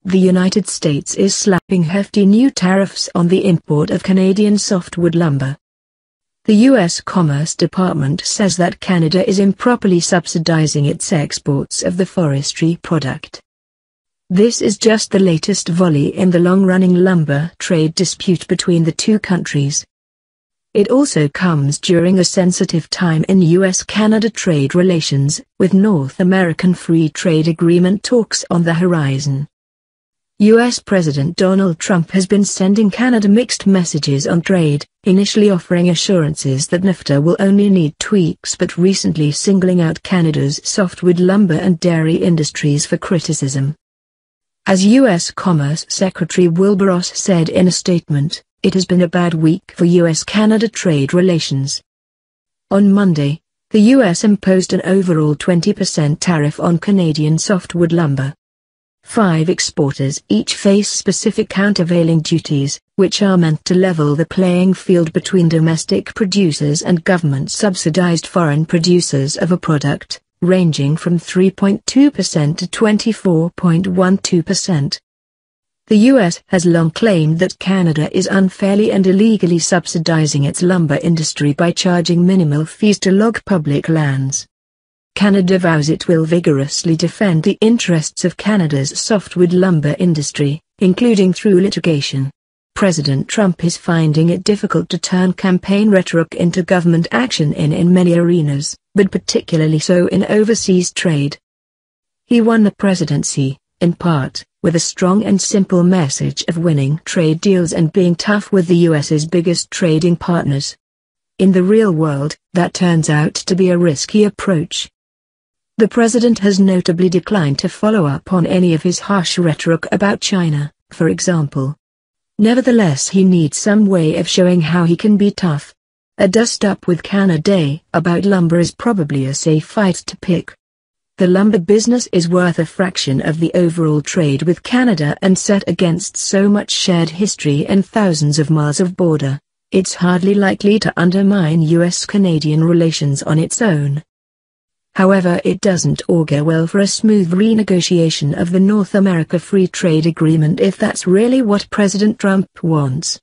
The United States is slapping hefty new tariffs on the import of Canadian softwood lumber. The U.S. Commerce Department says that Canada is improperly subsidizing its exports of the forestry product. This is just the latest volley in the long-running lumber trade dispute between the two countries. It also comes during a sensitive time in U.S.-Canada trade relations, with North American Free Trade Agreement talks on the horizon. U.S. President Donald Trump has been sending Canada mixed messages on trade, initially offering assurances that Nafta will only need tweaks but recently singling out Canada's softwood lumber and dairy industries for criticism. As U.S. Commerce Secretary Wilbur said in a statement, it has been a bad week for U.S.-Canada trade relations. On Monday, the U.S. imposed an overall 20% tariff on Canadian softwood lumber. 5 exporters each face specific countervailing duties, which are meant to level the playing field between domestic producers and government-subsidized foreign producers of a product, ranging from 3.2% to 24.12%. The U.S. has long claimed that Canada is unfairly and illegally subsidizing its lumber industry by charging minimal fees to log public lands. Canada vows it will vigorously defend the interests of Canada's softwood lumber industry, including through litigation. President Trump is finding it difficult to turn campaign rhetoric into government action in many arenas, but particularly so in overseas trade. He won the presidency, in part, with a strong and simple message of winning trade deals and being tough with the U.S.'s biggest trading partners. In the real world, that turns out to be a risky approach. The president has notably declined to follow up on any of his harsh rhetoric about China, for example. Nevertheless, he needs some way of showing how he can be tough. A dust-up with Canada about lumber is probably a safe fight to pick. The lumber business is worth a fraction of the overall trade with Canada, and set against so much shared history and thousands of miles of border, it's hardly likely to undermine U.S.-Canadian relations on its own. However, it doesn't augur well for a smooth renegotiation of the North America Free Trade Agreement if that's really what President Trump wants.